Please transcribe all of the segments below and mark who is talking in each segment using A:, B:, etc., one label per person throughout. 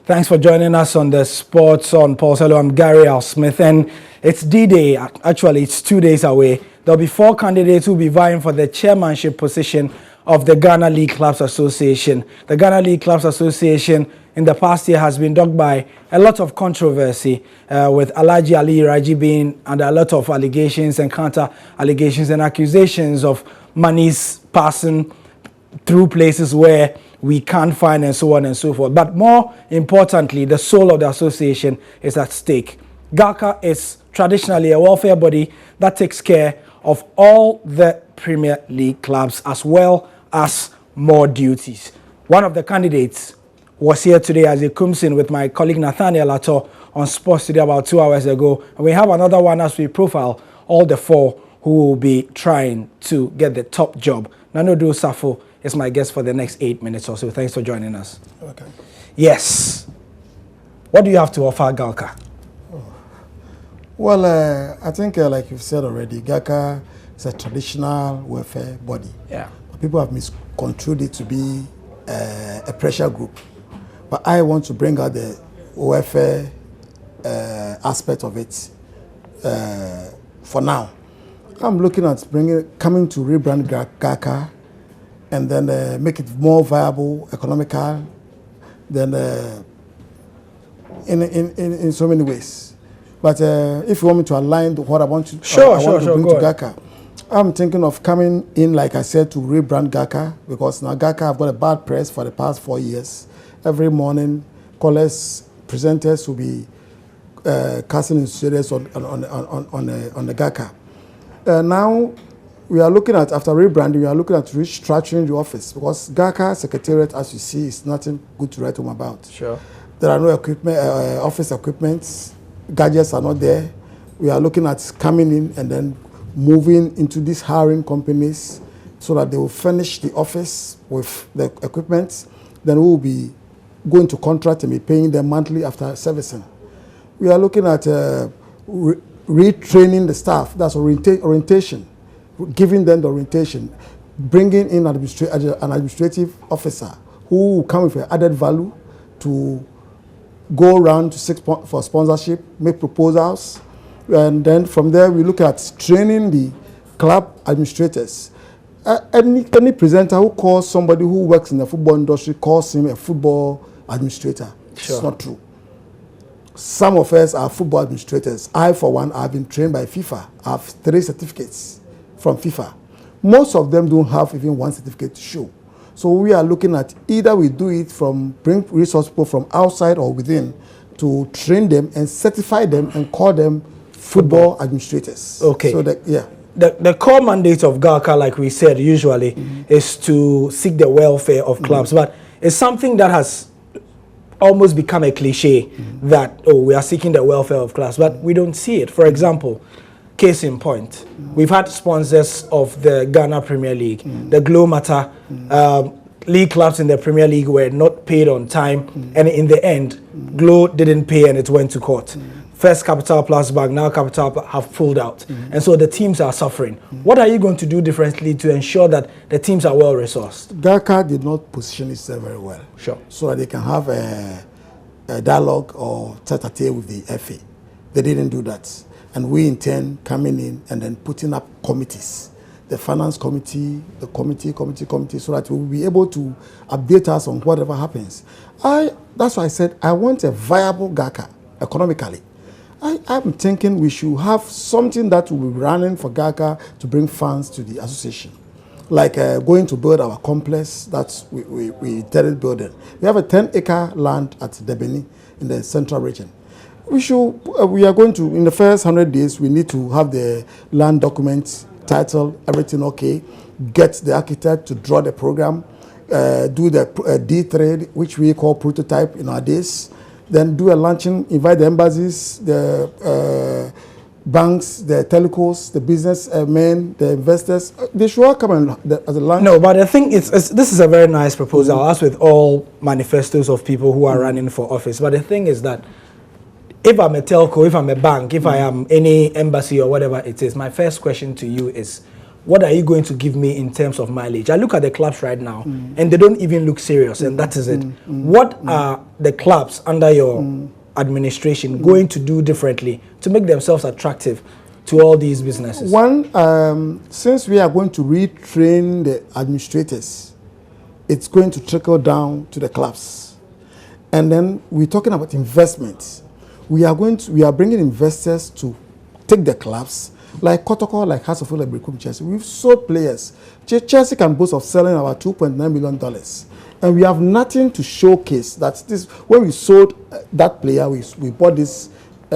A: Thanks for joining us on the Sports on Pulse. Hello, I'm Gary Al Smith, and it's D-Day. Actually, it's 2 days away. There'll be 4 candidates who will be vying for the chairmanship position of the Ghana League Clubs Association. The Ghana League Clubs Association in the past year has been dogged by a lot of controversy, with Alhaji Ali Raji being under a lot of allegations and counter-allegations and accusations of monies passing through places where we can't find, and so on and so forth. But more importantly, the soul of the association is at stake. GHALCA is traditionally a welfare body that takes care of all the Premier League clubs as well as more duties. One of the candidates was here today as he comes in with my colleague Nathaniel Ato on Sports Today about 2 hours ago. And we have another one as we profile all the 4 who will be trying to get the top job. Nanodo Safo is my guest for the next 8 minutes or so. Thanks for joining us.
B: Okay.
A: Yes. What do you have to offer GHALCA?
B: Well, I think, like you've said already, GHALCA is a traditional welfare body.
A: Yeah.
B: People have misconstrued it to be a pressure group. But I want to bring out the welfare aspect of it for now. I'm looking at coming to rebrand GHALCA and then make it more viable, economical, than in so many ways. But if you want me to align what I want to, bring to GHALCA, I'm thinking of coming in, like I said, to rebrand GHALCA, because now GHALCA have got a bad press for the past 4 years. Every morning, callers, presenters will be casting in serious on the GHALCA. Now, we are looking at, after rebranding, we are looking at restructuring the office, because GHALCA Secretariat, as you see, is nothing good to write home about.
A: Sure.
B: There are no equipment, office equipment, gadgets are not there. We are looking at coming in and then moving into these hiring companies so that they will furnish the office with the equipment. Then we will be going to contract and be paying them monthly after servicing. We are looking at retraining the staff. That's orientation, giving them the orientation, bringing in an administrative officer who will come with an added value to go around to seek for sponsorship, make proposals, and then from there we look at training the club administrators. Any presenter who calls somebody who works in the football industry calls him a football administrator.
A: Sure.
B: It's not true. Some of us are football administrators. I, for one, have been trained by FIFA. I have 3 certificates from FIFA. Most of them don't have even 1 certificate to show. So we are looking at either we do it bring resource people from outside or within to train them and certify them and call them football administrators.
A: Okay.
B: So that, yeah.
A: The core mandate of GHALCA, like we said, usually is to seek the welfare of clubs, but it's something that has almost become a cliche that, oh, we are seeking the welfare of clubs, but we don't see it. For example, case in point, we've had sponsors of the Ghana Premier League, the Glow Matter, league clubs in the Premier League were not paid on time, and in the end, Glow didn't pay and it went to court. First Capital Plus Bank, now Capital have pulled out. And so the teams are suffering. What are you going to do differently to ensure that the teams are well resourced?
B: GHALCA did not position itself very well.
A: Sure.
B: So that they can have a dialogue or tete-a-tete with the FA. They didn't do that. And we intend coming in and then putting up committees. The finance committee, the committee, so that we will be able to update us on whatever happens. That's why I said I want a viable GHALCA economically. I'm thinking we should have something that will be running for GHALCA to bring funds to the association. Like going to build our complex that we intended building. We have a 10-acre land at Debeni in the central region. We are going to, in the first 100 days, we need to have the land documents, title, everything okay, get the architect to draw the program, do the D3, which we call prototype in our days, then do a launching, invite the embassies, the banks, the telecos, the business men, the investors. They should all come and as a launch.
A: No, but I think this is a very nice proposal, as with all manifestos of people who are running for office. But the thing is that if I'm a telco, if I'm a bank, if I am any embassy or whatever it is, my first question to you is, what are you going to give me in terms of mileage? I look at the clubs right now, and they don't even look serious, and that is it. What are the clubs under your administration going to do differently to make themselves attractive to all these businesses?
B: One, since we are going to retrain the administrators, it's going to trickle down to the clubs. And then we're talking about investments. We are bringing investors to take the clubs, like Kotoko, like House of Oil, Brekum, Chelsea. We've sold players. Chelsea can boast of selling about $2.9 million. And we have nothing to showcase that this, when we sold that player, we bought this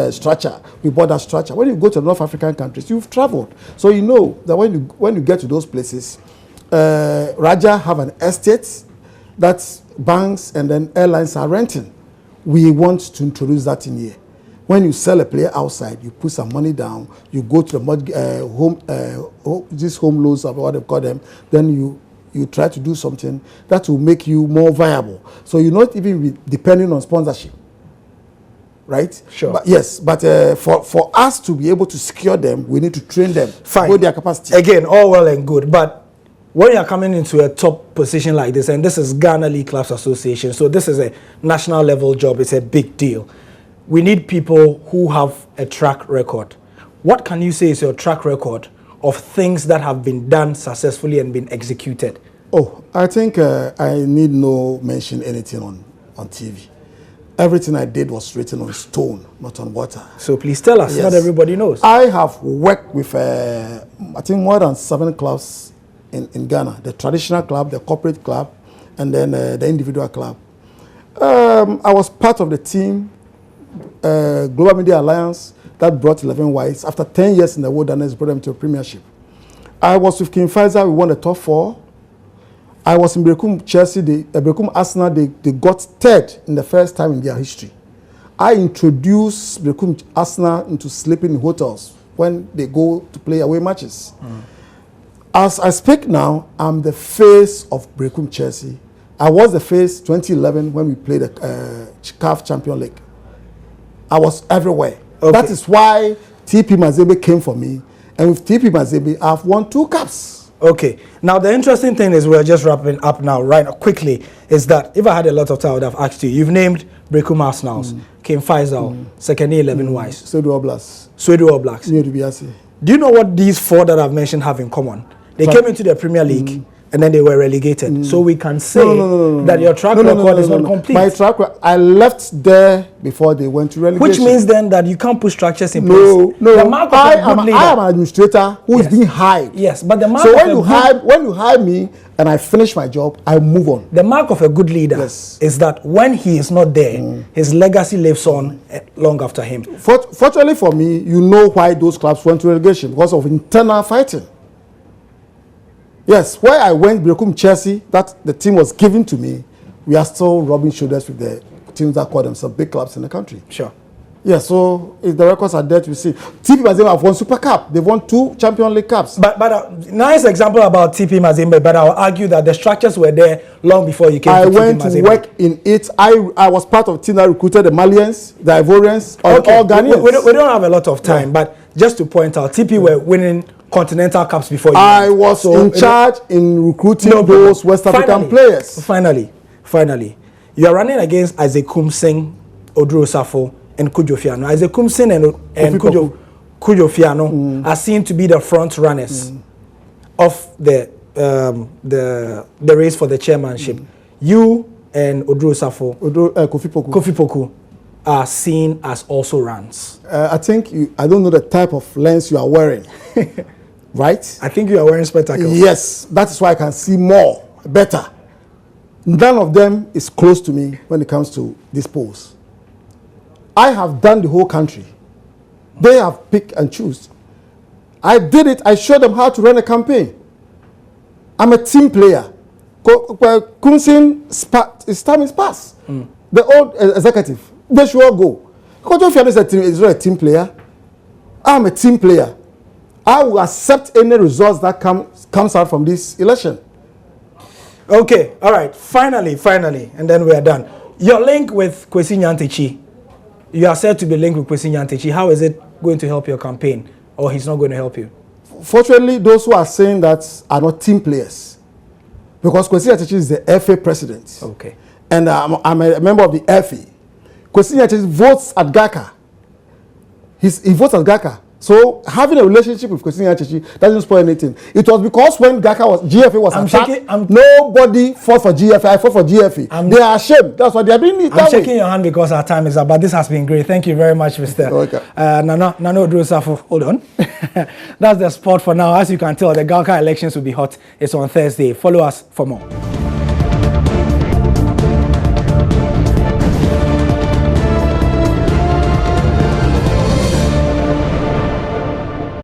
B: structure. We bought that structure. When you go to North African countries, you've traveled. So you know that when you get to those places, Raja have an estate that banks and then airlines are renting. We want to introduce that in here. When you sell a player outside, you put some money down, you go to the these home loans, or what they call them, then you try to do something that will make you more viable. So you're not even depending on sponsorship, right?
A: Sure.
B: But yes, but for us to be able to secure them, we need to train them.
A: Fine.
B: Build their capacity.
A: Again, all well and good, but when you're coming into a top position like this, and this is Ghana League Clubs Association, so this is a national level job, it's a big deal. We need people who have a track record. What can you say is your track record of things that have been done successfully and been executed?
B: Oh, I think I need no mention anything on TV. Everything I did was written on stone, not on water.
A: So please tell us,
B: Yes.
A: not everybody knows.
B: I have worked with, I think, more than 7 clubs in Ghana. The traditional club, the corporate club, and then the individual club. I was part of the team, Global Media Alliance, that brought 11 Whites. After 10 years in the wilderness, brought them to a premiership. I was with King Faisal, we won the top 4. I was in Brekum Chelsea, Brekum Arsenal, they got third in the first time in their history. I introduced Brekum Arsenal into sleeping in hotels when they go to play away matches. As I speak now, I'm the face of Brekum Chelsea. I was the face 2011 when we played the CAF Champions League. I was everywhere.
A: Okay.
B: That is why TP Mazembe came for me. And with TP Mazembe, I've won 2 cups.
A: Okay. Now, the interesting thing is we're just wrapping up now, right quickly, is that if I had a lot of time, I would have asked you. You've named Brekum Arsenals, King Faisal, Second 11 Wise,
B: Swedo Oblast.
A: Swedo All Blacks.
B: Near to Biasi.
A: Do you know what these 4 that I've mentioned have in common? They came into the Premier League and then they were relegated. So we can say that your track record is not complete.
B: My track record, I left there before they went to relegation.
A: Which means then that you can't put structures in place.
B: No.
A: The mark of a good leader.
B: I am an administrator who is being hired.
A: Yes, but the mark
B: so
A: of
B: when you hire me and I finish my job, I move on.
A: The mark of a good leader is that when he is not there, his legacy lives on long after him.
B: Fortunately for me, you know why those clubs went to relegation, because of internal fighting. Yes, where I went, Brekum Chelsea, that the team was given to me, we are still rubbing shoulders with the teams that call themselves big clubs in the country.
A: Sure.
B: Yeah, so if the records are there to see. TP Mazembe have won Super Cup. They've won 2 Champions League Cups.
A: But nice example about TP Mazembe, but I'll argue that the structures were there long before you came to TP Mazembe.
B: I went to work in it. I was part of the team that recruited the Malians, the Ivorians, all Ghanaians.
A: We don't have a lot of time, but just to point out, TP were winning continental cups before you.
B: I was in charge in recruiting those West African players.
A: Finally, you are running against Isaac Kumsing, Oduro Safo, and Kujo Fiano. Isaac Kumsing and Kujo Fiano are seen to be the front runners of the race for the chairmanship. You and Oduro Safo, Kofi Poku are seen as also runs.
B: I think I don't know the type of lens you are wearing. Right?
A: I think you are wearing spectacles.
B: Yes, that is why I can see more, better. None of them is close to me when it comes to this polls. I have done the whole country. They have picked and choose. I did it. I showed them how to run a campaign. I'm a team player. Kumsin, his time is past. The old executive, they should all go. Kojo Fiano is not a team player. I'm a team player. I will accept any results that comes out from this election.
A: Okay, all right. Finally, and then we are done. Your link with Kwesi Nyantakyi, you are said to be linked with Kwesi Nyantakyi. How is it going to help your campaign, or he's not going to help you?
B: fortunately, those who are saying that are not team players. Because Kwesi Achechi is the FA president.
A: Okay.
B: And I'm a member of the FA. Kwesi Achechi votes at GHALCA. He votes at GHALCA. So having a relationship with Kwesi Achechi doesn't spoil anything. It was because when GFA was attacked, nobody fought for GFA. I fought for GFA. They are ashamed. That's why they are doing it.
A: I'm shaking your hand because our time is up, but this has been great. Thank you very much, Mr.
B: Okay.
A: Nano Drosafo. Hold on. That's the sport for now. As you can tell, the GHALCA elections will be hot. It's on Thursday. Follow us for more.